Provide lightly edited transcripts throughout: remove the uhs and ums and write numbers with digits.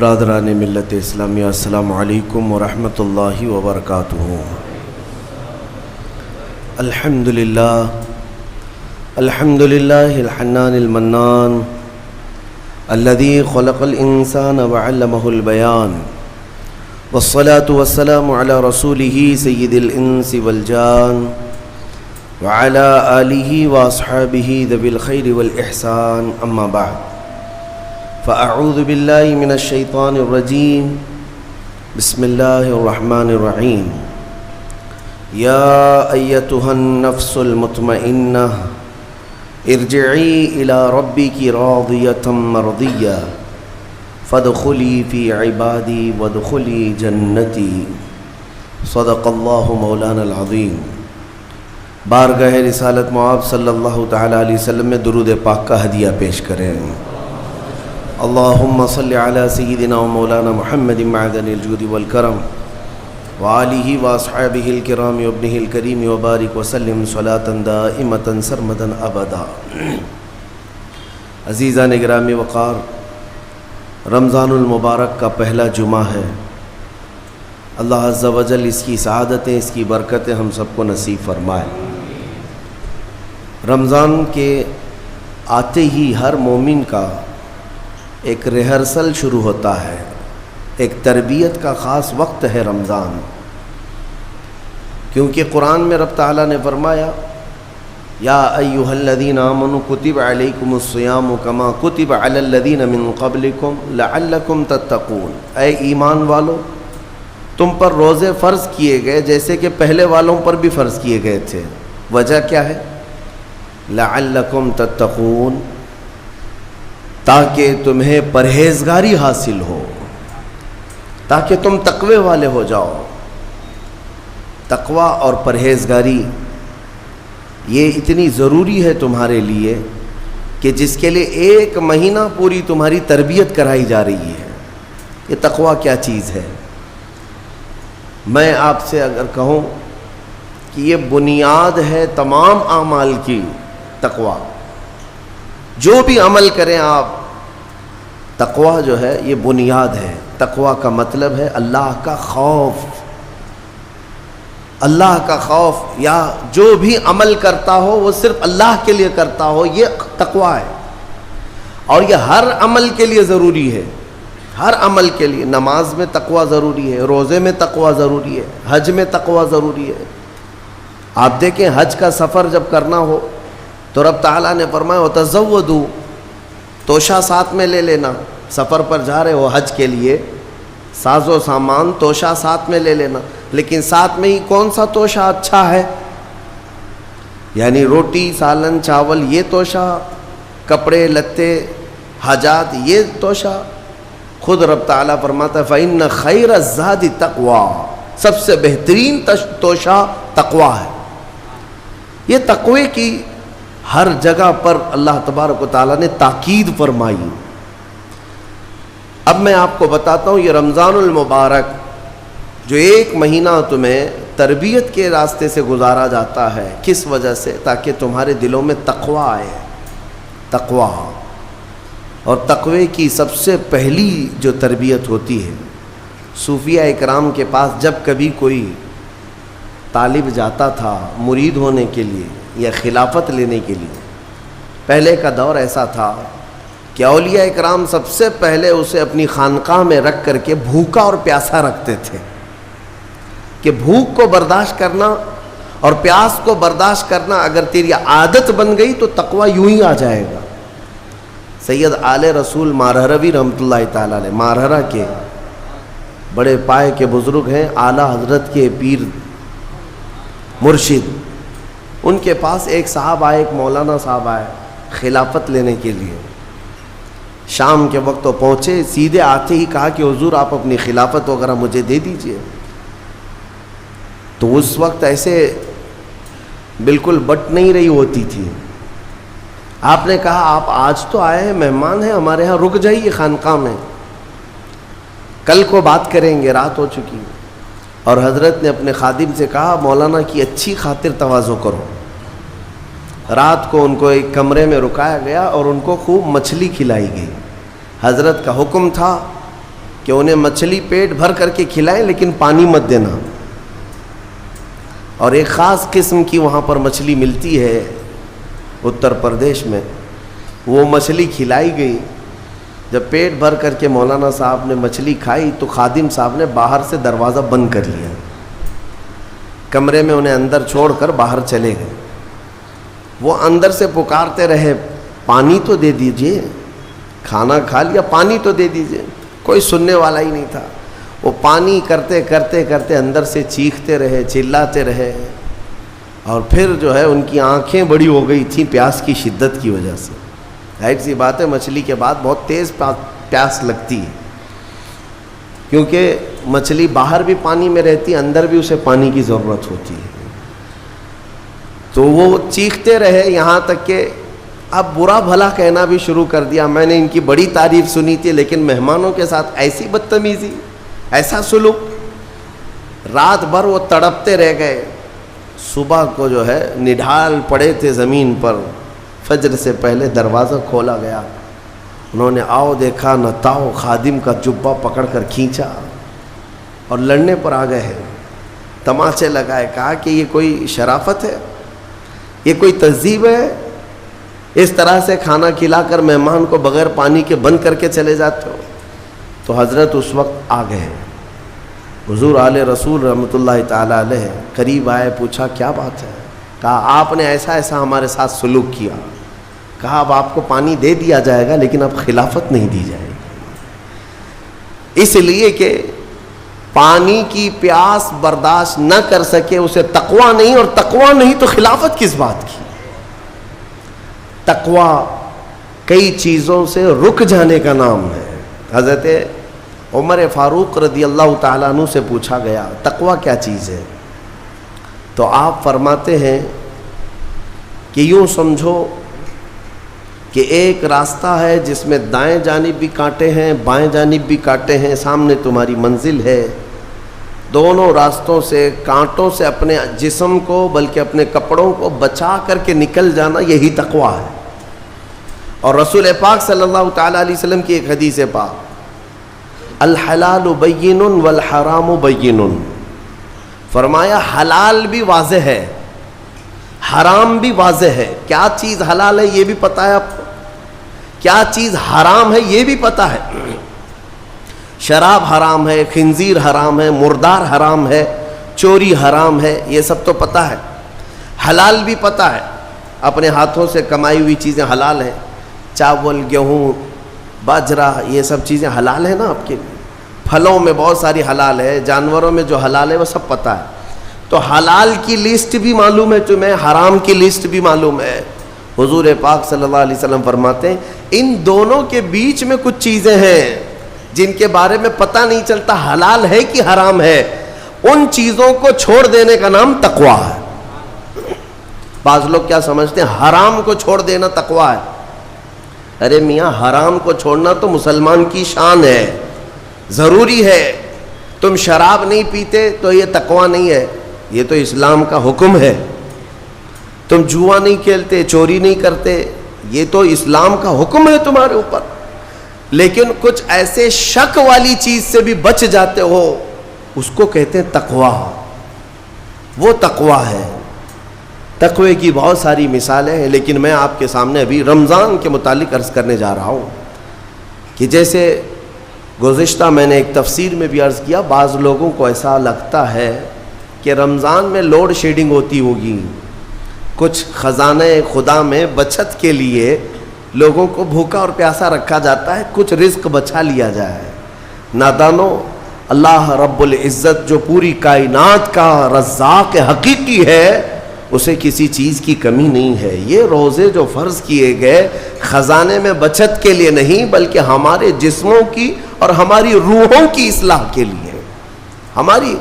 برادران ملت اسلامیہ، السلام علیکم ورحمۃ اللہ وبرکاتہ۔ الحمدللہ الحنان المنان الذي خلق الانسان وعلمه البيان، والصلاة والسلام على رسوله سید الانس والجان وعلى آلہ واصحابہ ذوی الخیر والاحسان، اما بعد فاعوذ باللہ من الشیطان الرجیم، بسم اللہ الرحمن الرحیم۔ یا ایتها النفس المطمئنہ ارجعی الی ربک راضیۃ مرضیہ فادخلی فی عبادی وادخلی جنتی، صدق اللہ مولانا العظیم۔ بارگاہ رسالت مآب صلی اللہ تعالی علیہ وسلم میں درود پاک کا ہدیہ پیش کریں۔ اللہم صلی علی سیدنا و مولانا محمد معدن الجود والکرم وآلہ واصحابہ الکرام وابنہ الکریم وبارک وسلم صلاة دائمة سرمدا ابدا۔ عزیزان گرامی وقار، رمضان المبارک کا پہلا جمعہ ہے۔ اللہ عز و جل اس کی سعادتیں، اس کی برکتیں ہم سب کو نصیب فرمائے۔ رمضان کے آتے ہی ہر مومن کا ایک ریہرسل شروع ہوتا ہے، ایک تربیت کا خاص وقت ہے رمضان، کیونکہ قرآن میں رب تعالیٰ نے فرمایا یا ایھا الذین آمنوا کتب علیکم الصیام کما کتب علی الذین من قبلکم لعلکم تتقون، اے ایمان والو تم پر روزے فرض کیے گئے جیسے کہ پہلے والوں پر بھی فرض کیے گئے تھے۔ وجہ کیا ہے؟ لعلکم تتقون، تاکہ تمہیں پرہیزگاری حاصل ہو، تاکہ تم تقوی والے ہو جاؤ۔ تقوی اور پرہیزگاری یہ اتنی ضروری ہے تمہارے لیے کہ جس کے لیے 1 مہینہ پوری تمہاری تربیت کرائی جا رہی ہے۔ یہ تقوی کیا چیز ہے؟ میں آپ سے اگر کہوں کہ یہ بنیاد ہے تمام اعمال کی، تقوی جو بھی عمل کریں آپ، تقوی جو ہے یہ بنیاد ہے۔ تقوی کا مطلب ہے اللہ کا خوف، اللہ کا خوف، یا جو بھی عمل کرتا ہو وہ صرف اللہ کے لیے کرتا ہو، یہ تقوی ہے۔ اور یہ ہر عمل کے لیے ضروری ہے، ہر عمل کے لیے۔ نماز میں تقوی ضروری ہے، روزے میں تقوی ضروری ہے، حج میں تقوی ضروری ہے۔ آپ دیکھیں حج کا سفر جب کرنا ہو تو رب تعالیٰ نے فرمایا وَتَزَوَّدُوا، توشہ ساتھ میں لے لینا۔ سفر پر جا رہے ہو حج کے لیے، ساز و سامان توشہ ساتھ میں لے لینا، لیکن ساتھ میں ہی کون سا توشہ اچھا ہے؟ یعنی روٹی، سالن، چاول یہ توشہ، کپڑے لتے، حاجات یہ توشہ؟ خود رب تعالیٰ فرماتا ہے فَإِنَّ خَيْرَ الزَّادِ تَقْوَىٰ، سب سے بہترین توشہ تقوی ہے۔ یہ تقوی کی ہر جگہ پر اللہ تبارک و تعالیٰ نے تاکید فرمائی۔ اب میں آپ کو بتاتا ہوں یہ رمضان المبارک جو 1 مہینہ تمہیں تربیت کے راستے سے گزارا جاتا ہے، کس وجہ سے؟ تاکہ تمہارے دلوں میں تقوی آئے۔ تقوی، اور تقوی کی سب سے پہلی جو تربیت ہوتی ہے، صوفیہ اکرام کے پاس جب کبھی کوئی طالب جاتا تھا مرید ہونے کے لیے یا خلافت لینے کے لیے، پہلے کا دور ایسا تھا کہ اولیاء اکرام سب سے پہلے اسے اپنی خانقاہ میں رکھ کر کے بھوکا اور پیاسا رکھتے تھے، کہ بھوک کو برداشت کرنا اور پیاس کو برداشت کرنا اگر تیری عادت بن گئی تو تقوی یوں ہی آ جائے گا۔ سید آل رسول مارہروی رحمۃ اللہ تعالیٰ علیہ، مارہرہ کے بڑے پائے کے بزرگ ہیں، اعلیٰ حضرت کے پیر مرشد، ان کے پاس ایک صاحب آئے، ایک مولانا صاحب آئے خلافت لینے کے لیے۔ شام کے وقت وہ پہنچے، سیدھے آتے ہی کہا کہ حضور آپ اپنی خلافت وغیرہ مجھے دے دیجئے۔ تو اس وقت ایسے بالکل بٹ نہیں رہی ہوتی تھی۔ آپ نے کہا آپ آج تو آئے ہیں، مہمان ہیں ہمارے ہاں، رک جائیے خانقاہ میں، کل کو بات کریں گے، رات ہو چکی۔ اور حضرت نے اپنے خادم سے کہا مولانا کی اچھی خاطر تواضع کرو۔ رات کو ان کو ایک کمرے میں رکایا گیا اور ان کو خوب مچھلی کھلائی گئی۔ حضرت کا حکم تھا کہ انہیں مچھلی پیٹ بھر کر کے کھلائیں لیکن پانی مت دینا. اور ایک خاص قسم کی وہاں پر مچھلی ملتی ہے اتر پردیش میں، وہ مچھلی کھلائی گئی. جب پیٹ بھر کر کے مولانا صاحب نے مچھلی کھائی تو خادم صاحب نے باہر سے دروازہ بند کر لیا، کمرے میں انہیں اندر چھوڑ کر باہر چلے گئے. وہ اندر سے پکارتے رہے پانی تو دے دیجئے، کھانا کھا لیا پانی تو دے دیجئے. کوئی سننے والا ہی نہیں تھا. وہ پانی کرتے کرتے کرتے اندر سے چیختے رہے، چلاتے رہے، اور پھر جو ہے ان کی آنکھیں بڑی ہو گئی تھیں پیاس کی شدت کی وجہ سے. ظاہر سی بات ہے مچھلی کے بعد بہت تیز پیاس لگتی ہے، کیونکہ مچھلی باہر بھی پانی میں رہتی ہے، اندر بھی اسے پانی کی ضرورت ہوتی ہے. تو وہ چیختے رہے یہاں تک کہ اب برا بھلا کہنا بھی شروع کر دیا. میں نے ان کی بڑی تعریف سنی تھی لیکن مہمانوں کے ساتھ ایسی بدتمیزی، ایسا سلوک. رات بھر وہ تڑپتے رہ گئے. صبح کو جو ہے نڈھال پڑے تھے زمین پر، فجر سے پہلے دروازہ کھولا گیا. انہوں نے آؤ دیکھا نہ تاؤ، خادم کا جبہ پکڑ کر کھینچا اور لڑنے پر آ گئے ہیں. تماچے لگائے، کہا کہ یہ کوئی شرافت ہے، یہ کوئی تہذیب ہے؟ اس طرح سے کھانا کھلا کر مہمان کو بغیر پانی کے بند کر کے چلے جاتے ہو. تو حضرت اس وقت آ گئے. حضور آل رسول رحمۃ اللہ تعالیٰ علیہ قریب آئے، پوچھا کیا بات ہے؟ کہا آپ نے ایسا ایسا ہمارے ساتھ سلوک کیا. کہا اب آپ کو پانی دے دیا جائے گا لیکن اب خلافت نہیں دی جائے گی، اس لیے کہ پانی کی پیاس برداشت نہ کر سکے اسے تقویٰ نہیں، اور تقویٰ نہیں تو خلافت کس بات کی؟ تقویٰ کئی چیزوں سے رک جانے کا نام ہے. حضرت عمر فاروق رضی اللہ تعالیٰ عنہ سے پوچھا گیا تقویٰ کیا چیز ہے؟ تو آپ فرماتے ہیں کہ یوں سمجھو کہ ایک راستہ ہے جس میں دائیں جانب بھی کانٹے ہیں، بائیں جانب بھی کانٹے ہیں، سامنے تمہاری منزل ہے. دونوں راستوں سے کانٹوں سے اپنے جسم کو بلکہ اپنے کپڑوں کو بچا کر کے نکل جانا، یہی تقویٰ ہے. اور رسول پاک صلی اللہ تعالیٰ علیہ وسلم کی ایک حدیث پاک، الحلال بین والحرام بین، فرمایا حلال بھی واضح ہے، حرام بھی واضح ہے. کیا چیز حلال ہے یہ بھی پتہ ہے آپ کو، کیا چیز حرام ہے یہ بھی پتہ ہے. شراب حرام ہے، خنزیر حرام ہے، مردار حرام ہے، چوری حرام ہے، یہ سب تو پتہ ہے. حلال بھی پتہ ہے، اپنے ہاتھوں سے کمائی ہوئی چیزیں حلال ہیں. چاول، گیہوں، باجرہ، یہ سب چیزیں حلال ہیں نا آپ کے لیے. پھلوں میں بہت ساری حلال ہے، جانوروں میں جو حلال ہے وہ سب پتہ ہے. تو حلال کی لسٹ بھی معلوم ہے تمہیں، حرام کی لسٹ بھی معلوم ہے. حضور پاک صلی اللہ علیہ وسلم فرماتے ہیں ان دونوں کے بیچ میں کچھ چیزیں ہیں جن کے بارے میں پتہ نہیں چلتا حلال ہے کہ حرام ہے. ان چیزوں کو چھوڑ دینے کا نام تقویٰ ہے. بعض لوگ کیا سمجھتے ہیں حرام کو چھوڑ دینا تقویٰ ہے. ارے میاں حرام کو چھوڑنا تو مسلمان کی شان ہے، ضروری ہے. تم شراب نہیں پیتے تو یہ تقویٰ نہیں ہے، یہ تو اسلام کا حکم ہے. تم جوا نہیں کھیلتے، چوری نہیں کرتے، یہ تو اسلام کا حکم ہے تمہارے اوپر. لیکن کچھ ایسے شک والی چیز سے بھی بچ جاتے ہو، اس کو کہتے ہیں تقویٰ. وہ تقویٰ ہے. تقوی کی بہت ساری مثالیں ہیں، لیکن میں آپ کے سامنے ابھی رمضان کے متعلق عرض کرنے جا رہا ہوں کہ جیسے گزشتہ میں نے ایک تفسیر میں بھی عرض کیا، بعض لوگوں کو ایسا لگتا ہے کہ رمضان میں لوڈ شیڈنگ ہوتی ہوگی، کچھ خزانہ خدا میں بچت کے لیے لوگوں کو بھوکا اور پیاسا رکھا جاتا ہے، کچھ رزق بچا لیا جائے. نادانو، اللہ رب العزت جو پوری کائنات کا رزاق حقیقی ہے اسے کسی چیز کی کمی نہیں ہے. یہ روزے جو فرض کیے گئے خزانے میں بچت کے لیے نہیں بلکہ ہمارے جسموں کی اور ہماری روحوں کی اصلاح کے لیے، ہماری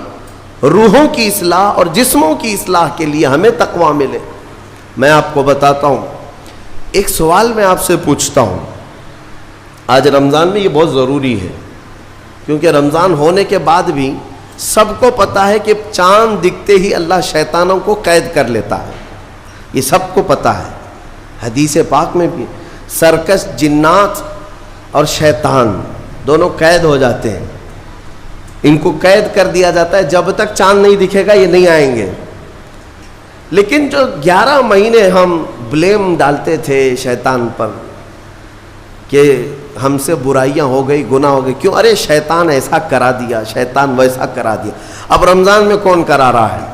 روحوں کی اصلاح اور جسموں کی اصلاح کے لیے ہمیں تقویٰ ملے. میں آپ کو بتاتا ہوں، ایک سوال میں آپ سے پوچھتا ہوں. آج رمضان میں یہ بہت ضروری ہے کیونکہ رمضان ہونے کے بعد بھی سب کو پتہ ہے کہ چاند دکھتے ہی اللہ شیطانوں کو قید کر لیتا ہے، یہ سب کو پتہ ہے. حدیث پاک میں بھی سرکش جنات اور شیطان دونوں قید ہو جاتے ہیں. ان کو قید کر دیا جاتا ہے, جب تک چاند نہیں دکھے گا یہ نہیں آئیں گے. لیکن جو 11 مہینے ہم بلیم ڈالتے تھے شیطان پر کہ ہم سے برائیاں ہو گئی, گناہ ہو گئی, کیوں؟ ارے شیطان ایسا کرا دیا, شیطان ویسا کرا دیا. اب رمضان میں کون کرا رہا ہے؟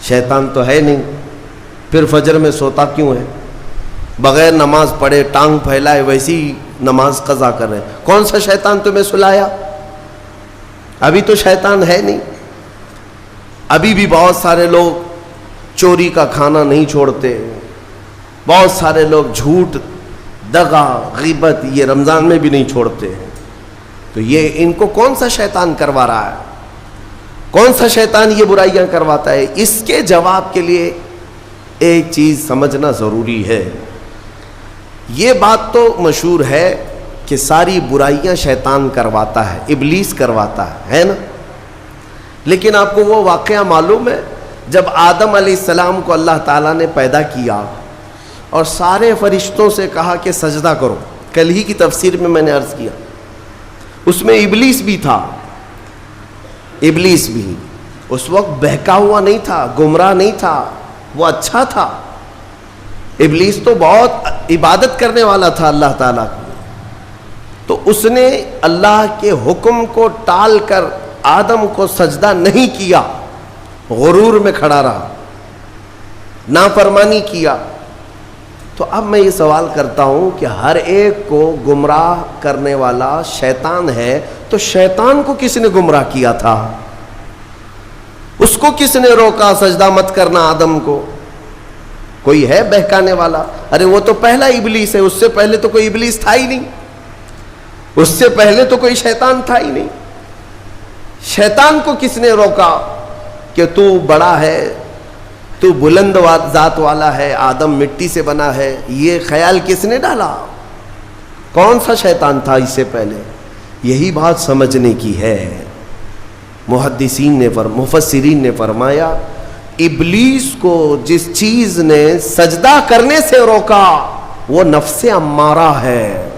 شیطان تو ہے نہیں. پھر فجر میں سوتا کیوں ہے؟ بغیر نماز پڑھے ٹانگ پھیلائے ویسی نماز قضا کر رہے. کون سا شیطان تمہیں سلایا؟ ابھی تو شیطان ہے نہیں. ابھی بھی بہت سارے لوگ چوری کا کھانا نہیں چھوڑتے, بہت سارے لوگ جھوٹ, دغا, غیبت یہ رمضان میں بھی نہیں چھوڑتے. تو یہ ان کو کون سا شیطان کروا رہا ہے؟ کون سا شیطان یہ برائیاں کرواتا ہے؟ اس کے جواب کے لیے ایک چیز سمجھنا ضروری ہے. یہ بات تو مشہور ہے کہ ساری برائیاں شیطان کرواتا ہے, ابلیس کرواتا ہے نا. لیکن آپ کو وہ واقعہ معلوم ہے جب آدم علیہ السلام کو اللہ تعالیٰ نے پیدا کیا اور سارے فرشتوں سے کہا کہ سجدہ کرو. کل ہی کی تفسیر میں نے عرض کیا, اس میں ابلیس بھی تھا. ابلیس بھی اس وقت بہکا ہوا نہیں تھا, گمراہ نہیں تھا, وہ اچھا تھا. ابلیس تو بہت عبادت کرنے والا تھا اللہ تعالیٰ کی. تو اس نے اللہ کے حکم کو ٹال کر آدم کو سجدہ نہیں کیا, غرور میں کھڑا رہا, نافرمانی کیا. تو اب میں یہ سوال کرتا ہوں کہ ہر ایک کو گمراہ کرنے والا شیطان ہے, تو شیطان کو کس نے گمراہ کیا تھا؟ اس کو کس نے روکا سجدہ مت کرنا آدم کو؟ کوئی ہے بہکانے والا؟ ارے وہ تو پہلا ابلیس ہے, اس سے پہلے تو کوئی ابلیس تھا ہی نہیں, اس سے پہلے تو کوئی شیطان تھا ہی نہیں. شیطان کو کس نے روکا کہ تو بڑا ہے, تو بلند ذات والا ہے, آدم مٹی سے بنا ہے؟ یہ خیال کس نے ڈالا؟ کون سا شیطان تھا اس سے پہلے؟ یہی بات سمجھنے کی ہے. محدثین نے مفسرین نے فرمایا ابلیس کو جس چیز نے سجدہ کرنے سے روکا وہ نفس امارہ ہے,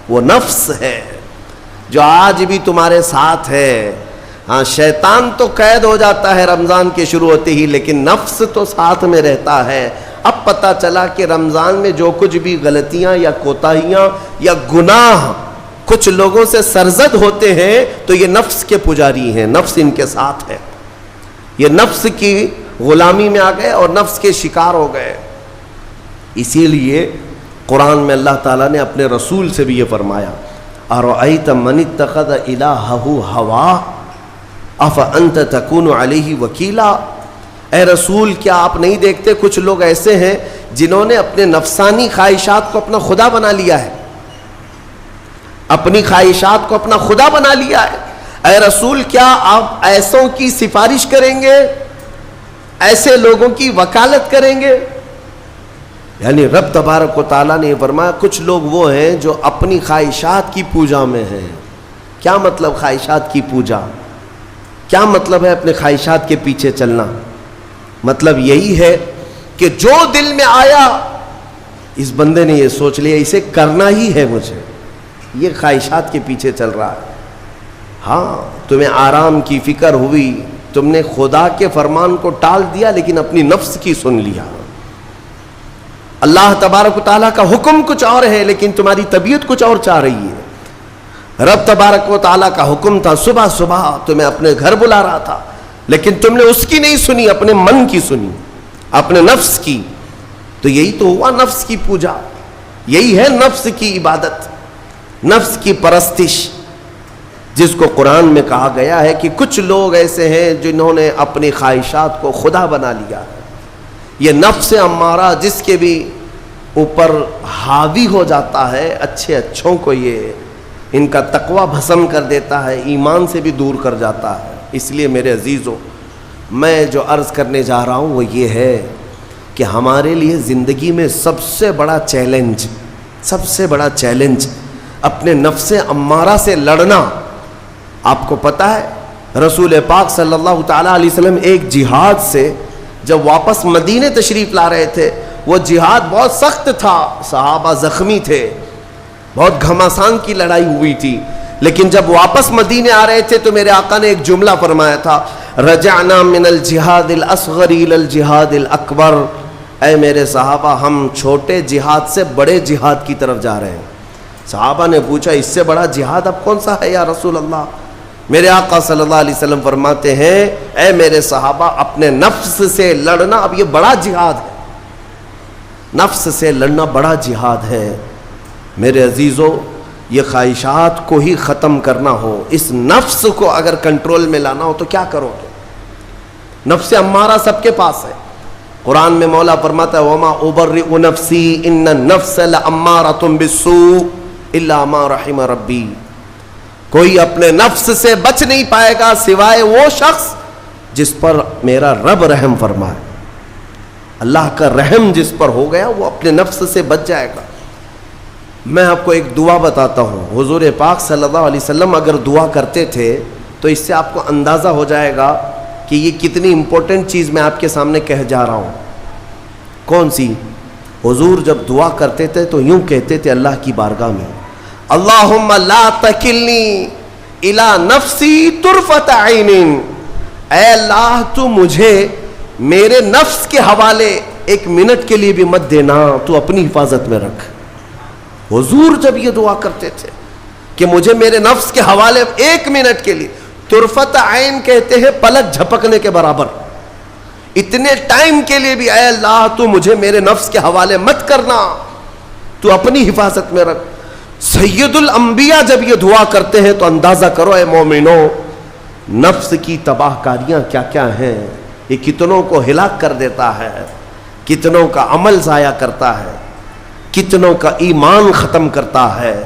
وہ نفس ہے جو آج بھی تمہارے ساتھ ہے. ہاں شیطان تو قید ہو جاتا ہے رمضان کے شروع ہوتے ہی, لیکن نفس تو ساتھ میں رہتا ہے. اب پتہ چلا کہ رمضان میں جو کچھ بھی غلطیاں یا کوتاہیاں یا گناہ کچھ لوگوں سے سرزد ہوتے ہیں تو یہ نفس کے پجاری ہیں, نفس ان کے ساتھ ہے. یہ نفس کی غلامی میں آ گئے اور نفس کے شکار ہو گئے. اسی لیے قرآن میں اللہ تعالیٰ نے اپنے رسول سے بھی یہ فرمایا اَرَأَيْتَ مَنِ اتَّخَذَ إِلَٰهَهُ هَوَاهُ أَفَأَنْتَ تَكُونُ عَلَيْهِ وَكِيلًا. اے رسول کیا آپ نہیں دیکھتے کچھ لوگ ایسے ہیں جنہوں نے اپنے نفسانی خواہشات کو اپنا خدا بنا لیا ہے, اپنی خواہشات کو اپنا خدا بنا لیا ہے. اے رسول کیا آپ ایسوں کی سفارش کریں گے, ایسے لوگوں کی وکالت کریں گے؟ یعنی رب تبارک و تعالیٰ نے فرمایا کچھ لوگ وہ ہیں جو اپنی خواہشات کی پوجا میں ہیں. کیا مطلب خواہشات کی پوجا؟ کیا مطلب ہے اپنے خواہشات کے پیچھے چلنا؟ مطلب یہی ہے کہ جو دل میں آیا اس بندے نے یہ سوچ لیا اسے کرنا ہی ہے مجھے, یہ خواہشات کے پیچھے چل رہا ہے. ہاں تمہیں آرام کی فکر ہوئی, تم نے خدا کے فرمان کو ٹال دیا لیکن اپنی نفس کی سن لیا. اللہ تبارک و تعالیٰ کا حکم کچھ اور ہے لیکن تمہاری طبیعت کچھ اور چاہ رہی ہے. رب تبارک و تعالیٰ کا حکم تھا صبح صبح تمہیں اپنے گھر بلا رہا تھا لیکن تم نے اس کی نہیں سنی, اپنے من کی سنی, اپنے نفس کی. تو یہی تو ہوا نفس کی پوجا, یہی ہے نفس کی عبادت, نفس کی پرستش, جس کو قرآن میں کہا گیا ہے کہ کچھ لوگ ایسے ہیں جنہوں نے اپنی خواہشات کو خدا بنا لیا. یہ نفس امارہ جس کے بھی اوپر حاوی ہو جاتا ہے, اچھے اچھوں کو یہ ان کا تقوی بھسم کر دیتا ہے, ایمان سے بھی دور کر جاتا ہے. اس لیے میرے عزیزوں میں جو عرض کرنے جا رہا ہوں وہ یہ ہے کہ ہمارے لیے زندگی میں سب سے بڑا چیلنج اپنے نفس امارہ سے لڑنا. آپ کو پتہ ہے رسول پاک صلی اللہ تعالیٰ علیہ وسلم ایک جہاد سے جب واپس مدینے تشریف لا رہے تھے, وہ جہاد بہت سخت تھا, صحابہ زخمی تھے, بہت گھماسان کی لڑائی ہوئی تھی، لیکن جب واپس مدینے آ رہے تھے تو میرے آقا نے ایک جملہ فرمایا تھا، رجعنا من الجہاد الاصغر الى الجہاد الاکبر، اے میرے صحابہ ہم چھوٹے جہاد سے بڑے جہاد کی طرف جا رہے ہیں۔ صحابہ نے پوچھا اس سے بڑا جہاد اب کون سا ہے یا رسول اللہ؟ میرے آقا صلی اللہ علیہ وسلم فرماتے ہیں، اے میرے صحابہ اپنے نفس سے لڑنا اب یہ بڑا جہاد ہے، نفس سے لڑنا بڑا جہاد ہے۔ میرے عزیزو، یہ خواہشات کو ہی ختم کرنا ہو، اس نفس کو اگر کنٹرول میں لانا ہو تو کیا کرو گے؟ نفس امارہ سب کے پاس ہے۔ قرآن میں مولا فرماتا ہے وَمَا أُبَرِّئُ نَفْسِي إِنَّ النَّفْسَ لَأَمَّارَةٌ بِالسُّوءِ إِلَّا مَا رَحِمَ رَبِّي، کوئی اپنے نفس سے بچ نہیں پائے گا سوائے وہ شخص جس پر میرا رب رحم فرمائے۔ اللہ کا رحم جس پر ہو گیا وہ اپنے نفس سے بچ جائے گا۔ میں آپ کو ایک دعا بتاتا ہوں، حضور پاک صلی اللہ علیہ وسلم اگر دعا کرتے تھے تو اس سے آپ کو اندازہ ہو جائے گا کہ یہ کتنی امپورٹنٹ چیز میں آپ کے سامنے کہہ جا رہا ہوں۔ کون سی؟ حضور جب دعا کرتے تھے تو یوں کہتے تھے اللہ کی بارگاہ میں، اللہم لا تکلنی الی نفسی طرفۃ عین، اے اللہ تو مجھے میرے نفس کے حوالے ایک منٹ کے لیے بھی مت دینا، تو اپنی حفاظت میں رکھ۔ حضور جب یہ دعا کرتے تھے کہ مجھے میرے نفس کے حوالے ایک منٹ کے لیے، طرفۃ عین کہتے ہیں پلک جھپکنے کے برابر، اتنے ٹائم کے لیے بھی اے اللہ تو مجھے میرے نفس کے حوالے مت کرنا، تو اپنی حفاظت میں رکھ۔ سید الانبیاء جب یہ دعا کرتے ہیں تو اندازہ کرو اے مومنو، نفس کی تباہ کاریاں کیا کیا ہیں، یہ کتنوں کو ہلاک کر دیتا ہے، کتنوں کا عمل ضائع کرتا ہے، کتنوں کا ایمان ختم کرتا ہے۔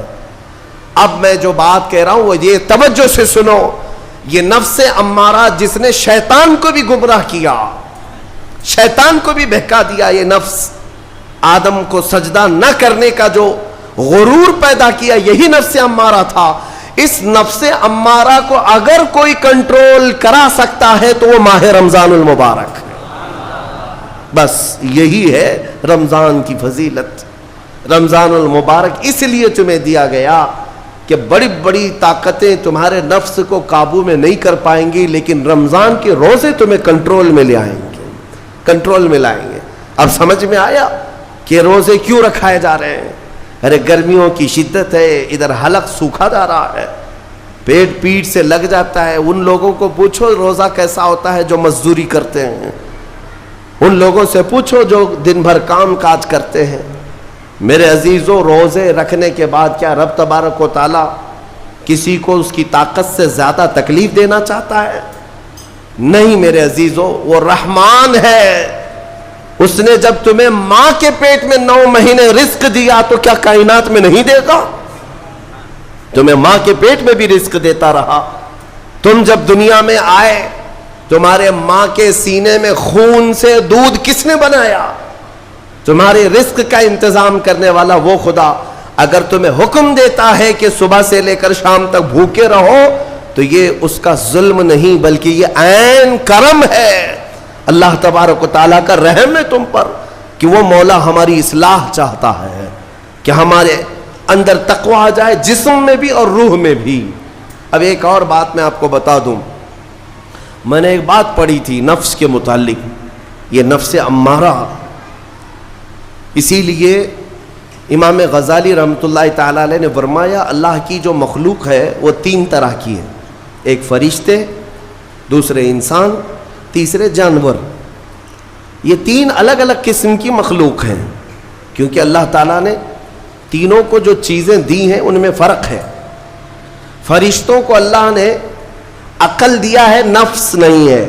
اب میں جو بات کہہ رہا ہوں وہ یہ توجہ سے سنو، یہ نفس امارہ جس نے شیطان کو بھی گمراہ کیا، شیطان کو بھی بہکا دیا، یہ نفس آدم کو سجدہ نہ کرنے کا جو غرور پیدا کیا یہی نفس امارہ تھا۔ اس نفس امارہ کو اگر کوئی کنٹرول کرا سکتا ہے تو وہ ماہ رمضان المبارک، بس یہی ہے رمضان کی فضیلت۔ رمضان المبارک اس لیے تمہیں دیا گیا کہ بڑی بڑی طاقتیں تمہارے نفس کو قابو میں نہیں کر پائیں گی، لیکن رمضان کے روزے تمہیں کنٹرول میں لے آئیں گے، کنٹرول میں لائیں گے۔ اب سمجھ میں آیا کہ روزے کیوں رکھائے جا رہے ہیں؟ ارے گرمیوں کی شدت ہے، ادھر حلق سوکھا جا رہا ہے، پیٹ پیٹ سے لگ جاتا ہے۔ ان لوگوں کو پوچھو روزہ کیسا ہوتا ہے جو مزدوری کرتے ہیں، ان لوگوں سے پوچھو جو دن بھر کام کاج کرتے ہیں۔ میرے عزیزو، روزے رکھنے کے بعد کیا رب تبارک و تعالی کسی کو اس کی طاقت سے زیادہ تکلیف دینا چاہتا ہے؟ نہیں میرے عزیزو، وہ رحمان ہے۔ اس نے جب تمہیں ماں کے پیٹ میں 9 مہینے رزق دیا تو کیا کائنات میں نہیں دے گا؟ تمہیں ماں کے پیٹ میں بھی رزق دیتا رہا۔ تم جب دنیا میں آئے تمہارے ماں کے سینے میں خون سے دودھ کس نے بنایا؟ تمہارے رزق کا انتظام کرنے والا وہ خدا۔ اگر تمہیں حکم دیتا ہے کہ صبح سے لے کر شام تک بھوکے رہو تو یہ اس کا ظلم نہیں بلکہ یہ عین کرم ہے، اللہ تبارک و تعالیٰ کا رحم ہے تم پر کہ وہ مولا ہماری اصلاح چاہتا ہے کہ ہمارے اندر تقوی آ جائے، جسم میں بھی اور روح میں بھی۔ اب ایک اور بات میں آپ کو بتا دوں، میں نے ایک بات پڑھی تھی نفس کے متعلق، یہ نفس امارہ، اسی لیے امام غزالی رحمۃ اللہ تعالیٰ علیہ نے فرمایا اللہ کی جو مخلوق ہے وہ 3 طرح کی ہے، ایک فرشتے، دوسرے انسان، تیسرے جانور۔ یہ 3 الگ الگ قسم کی مخلوق ہیں، کیونکہ اللہ تعالیٰ نے تینوں کو جو چیزیں دی ہیں ان میں فرق ہے۔ فرشتوں کو اللہ نے عقل دیا ہے، نفس نہیں ہے۔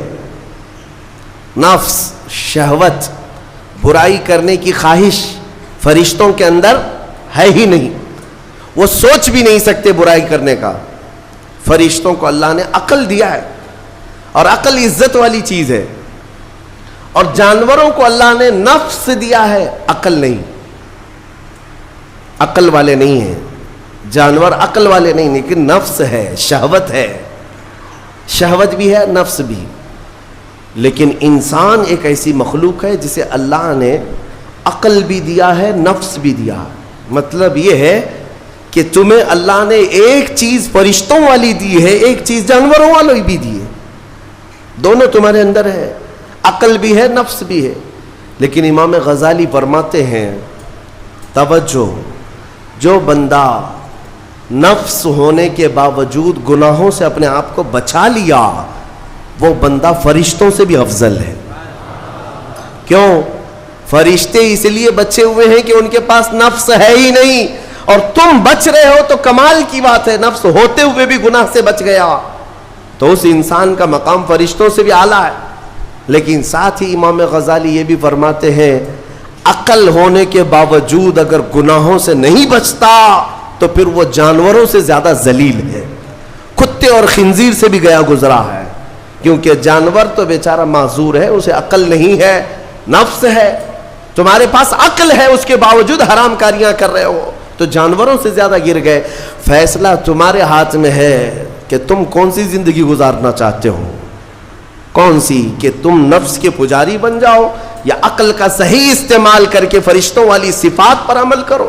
نفس، شہوت، برائی کرنے کی خواہش فرشتوں کے اندر ہے ہی نہیں، وہ سوچ بھی نہیں سکتے برائی کرنے کا۔ فرشتوں کو اللہ نے عقل دیا ہے، اور عقل عزت والی چیز ہے۔ اور جانوروں کو اللہ نے نفس دیا ہے، عقل نہیں، عقل والے نہیں ہیں جانور، عقل والے نہیں، لیکن نفس ہے، شہوت ہے، شہوت بھی ہے، نفس بھی۔ لیکن انسان ایک ایسی مخلوق ہے جسے اللہ نے عقل بھی دیا ہے، نفس بھی دیا ہے۔ مطلب یہ ہے کہ تمہیں اللہ نے ایک چیز فرشتوں والی دی ہے, ایک چیز جانوروں والی بھی دی ہے, دونوں تمہارے اندر ہے, عقل بھی ہے, نفس بھی ہے. لیکن امام غزالی فرماتے ہیں توجہ, جو بندہ نفس ہونے کے باوجود گناہوں سے اپنے آپ کو بچا لیا, وہ بندہ فرشتوں سے بھی افضل ہے. کیوں؟ فرشتے اس لیے بچے ہوئے ہیں کہ ان کے پاس نفس ہے ہی نہیں, اور تم بچ رہے ہو تو کمال کی بات ہے, نفس ہوتے ہوئے بھی گناہ سے بچ گیا, تو اس انسان کا مقام فرشتوں سے بھی اعلیٰ ہے. لیکن ساتھ ہی امام غزالی یہ بھی فرماتے ہیں عقل ہونے کے باوجود اگر گناہوں سے نہیں بچتا تو پھر وہ جانوروں سے زیادہ ذلیل ہے, کتے اور خنزیر سے بھی گیا گزرا ہے. کیونکہ جانور تو بیچارہ معذور ہے, اسے عقل نہیں ہے, نفس ہے. تمہارے پاس عقل ہے, اس کے باوجود حرام کاریاں کر رہے ہو, تو جانوروں سے زیادہ گر گئے. فیصلہ تمہارے ہاتھ میں ہے کہ تم کون سی زندگی گزارنا چاہتے ہو, کون سی, کہ تم نفس کے پجاری بن جاؤ یا عقل کا صحیح استعمال کر کے فرشتوں والی صفات پر عمل کرو.